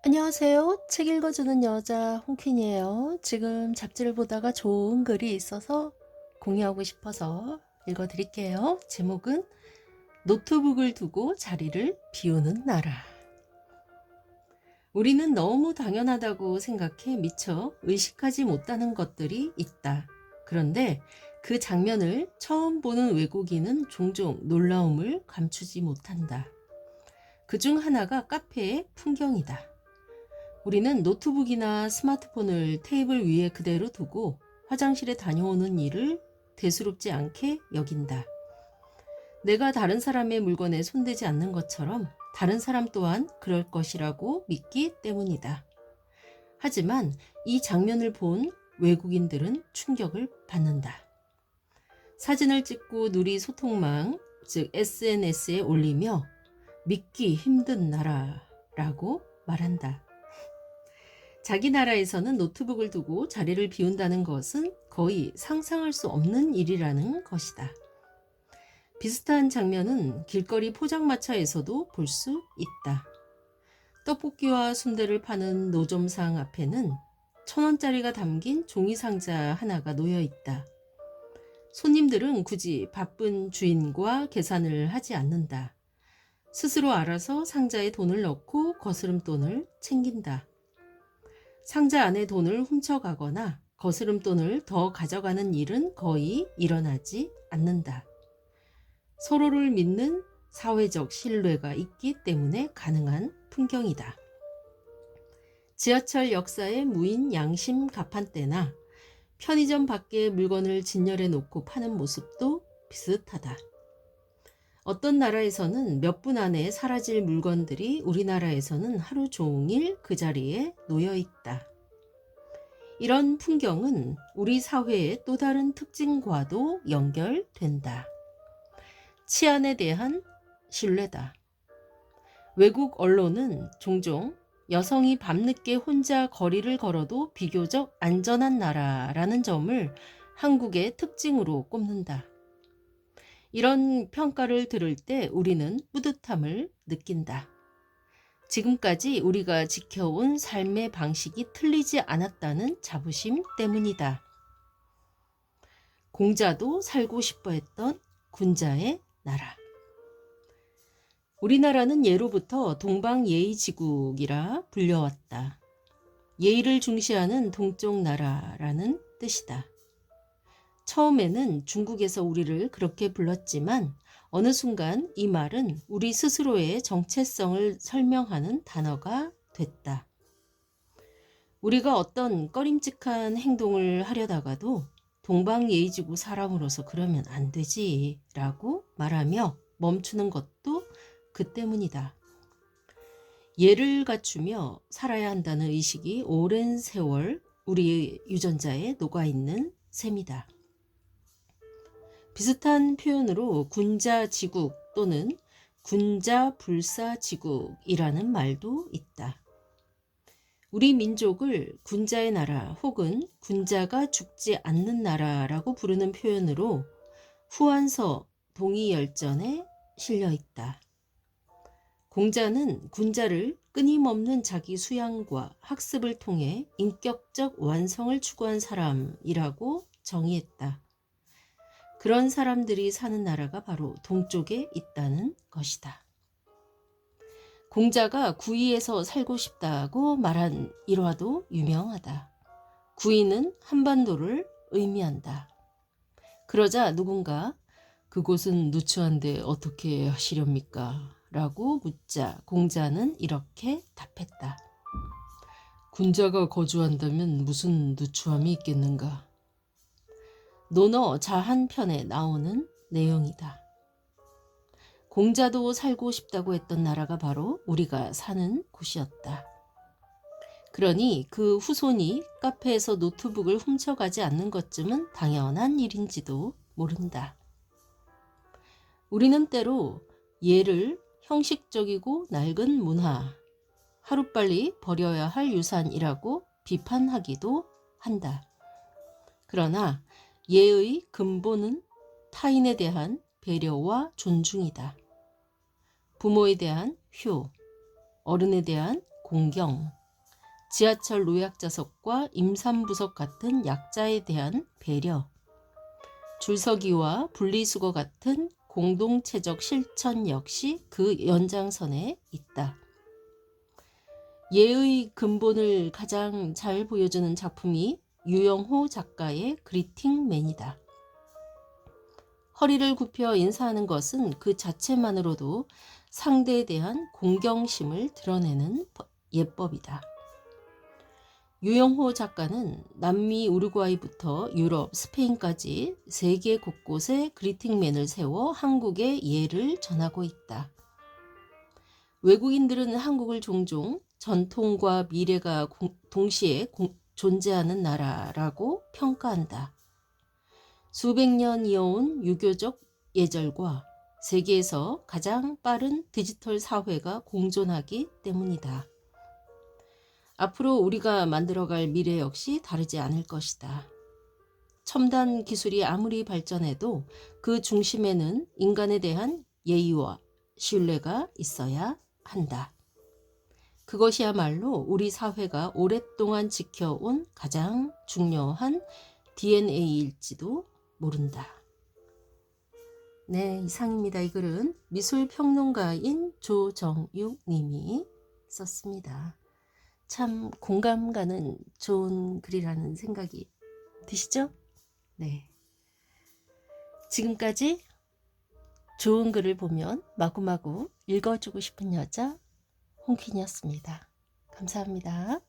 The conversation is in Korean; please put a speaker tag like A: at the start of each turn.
A: 안녕하세요. 책 읽어주는 여자 홍퀸이에요. 지금 잡지를 보다가 좋은 글이 있어서 공유하고 싶어서 읽어드릴게요. 제목은 노트북을 두고 자리를 비우는 나라. 우리는 너무 당연하다고 생각해 미처 의식하지 못하는 것들이 있다. 그런데 그 장면을 처음 보는 외국인은 종종 놀라움을 감추지 못한다. 그중 하나가 카페의 풍경이다. 우리는 노트북이나 스마트폰을 테이블 위에 그대로 두고 화장실에 다녀오는 일을 대수롭지 않게 여긴다. 내가 다른 사람의 물건에 손대지 않는 것처럼 다른 사람 또한 그럴 것이라고 믿기 때문이다. 하지만 이 장면을 본 외국인들은 충격을 받는다. 사진을 찍고 누리 소통망, 즉 SNS에 올리며 믿기 힘든 나라라고 말한다. 자기 나라에서는 노트북을 두고 자리를 비운다는 것은 거의 상상할 수 없는 일이라는 것이다. 비슷한 장면은 길거리 포장마차에서도 볼 수 있다. 떡볶이와 순대를 파는 노점상 앞에는 1,000원짜리가 담긴 종이 상자 하나가 놓여 있다. 손님들은 굳이 바쁜 주인과 계산을 하지 않는다. 스스로 알아서 상자에 돈을 넣고 거스름돈을 챙긴다. 상자 안에 돈을 훔쳐가거나 거스름돈을 더 가져가는 일은 거의 일어나지 않는다. 서로를 믿는 사회적 신뢰가 있기 때문에 가능한 풍경이다. 지하철 역사의 무인 양심 가판대나 편의점 밖에 물건을 진열해 놓고 파는 모습도 비슷하다. 어떤 나라에서는 몇 분 안에 사라질 물건들이 우리나라에서는 하루 종일 그 자리에 놓여 있다. 이런 풍경은 우리 사회의 또 다른 특징과도 연결된다. 치안에 대한 신뢰다. 외국 언론은 종종 여성이 밤늦게 혼자 거리를 걸어도 비교적 안전한 나라라는 점을 한국의 특징으로 꼽는다. 이런 평가를 들을 때 우리는 뿌듯함을 느낀다. 지금까지 우리가 지켜온 삶의 방식이 틀리지 않았다는 자부심 때문이다. 공자도 살고 싶어 했던 군자의 나라. 우리나라는 예로부터 동방예의지국이라 불려왔다. 예의를 중시하는 동쪽 나라라는 뜻이다. 처음에는 중국에서 우리를 그렇게 불렀지만 어느 순간 이 말은 우리 스스로의 정체성을 설명하는 단어가 됐다. 우리가 어떤 꺼림칙한 행동을 하려다가도 동방예의지구 사람으로서 그러면 안 되지 라고 말하며 멈추는 것도 그 때문이다. 예를 갖추며 살아야 한다는 의식이 오랜 세월 우리 유전자에 녹아있는 셈이다. 비슷한 표현으로 군자지국 또는 군자불사지국이라는 말도 있다. 우리 민족을 군자의 나라 혹은 군자가 죽지 않는 나라라고 부르는 표현으로 후한서 동의열전에 실려 있다. 공자는 군자를 끊임없는 자기 수양과 학습을 통해 인격적 완성을 추구한 사람이라고 정의했다. 그런 사람들이 사는 나라가 바로 동쪽에 있다는 것이다. 공자가 구의에서 살고 싶다고 말한 일화도 유명하다. 구의는 한반도를 의미한다. 그러자 누군가 그곳은 누추한데 어떻게 하시렵니까? 라고 묻자 공자는 이렇게 답했다. 군자가 거주한다면 무슨 누추함이 있겠는가? 논어 자한편에 나오는 내용이다. 공자도 살고 싶다고 했던 나라가 바로 우리가 사는 곳이었다. 그러니 그 후손이 카페에서 노트북을 훔쳐가지 않는 것쯤은 당연한 일인지도 모른다. 우리는 때로 예를 형식적이고 낡은 문화, 하루빨리 버려야 할 유산이라고 비판하기도 한다. 그러나 예의 근본은 타인에 대한 배려와 존중이다. 부모에 대한 효, 어른에 대한 공경, 지하철 노약자석과 임산부석 같은 약자에 대한 배려, 줄서기와 분리수거 같은 공동체적 실천 역시 그 연장선에 있다. 예의 근본을 가장 잘 보여주는 작품이 유영호 작가의 그리팅맨이다. 허리를 굽혀 인사하는 것은 그 자체만으로도 상대에 대한 공경심을 드러내는 예법이다. 유영호 작가는 남미 우루과이부터 유럽, 스페인까지 세계 곳곳에 그리팅맨을 세워 한국의 예를 전하고 있다. 외국인들은 한국을 종종 전통과 미래가 동시에 존재하는 나라라고 평가한다. 수백 년 이어온 유교적 예절과 세계에서 가장 빠른 디지털 사회가 공존하기 때문이다. 앞으로 우리가 만들어갈 미래 역시 다르지 않을 것이다. 첨단 기술이 아무리 발전해도 그 중심에는 인간에 대한 예의와 신뢰가 있어야 한다. 그것이야말로 우리 사회가 오랫동안 지켜온 가장 중요한 DNA일지도 모른다. 네, 이상입니다. 이 글은 미술평론가인 조정육 님이 썼습니다. 참 공감 가는 좋은 글이라는 생각이 드시죠? 네. 지금까지 좋은 글을 보면 마구마구 읽어주고 싶은 여자 홍퀸이었습니다. 감사합니다.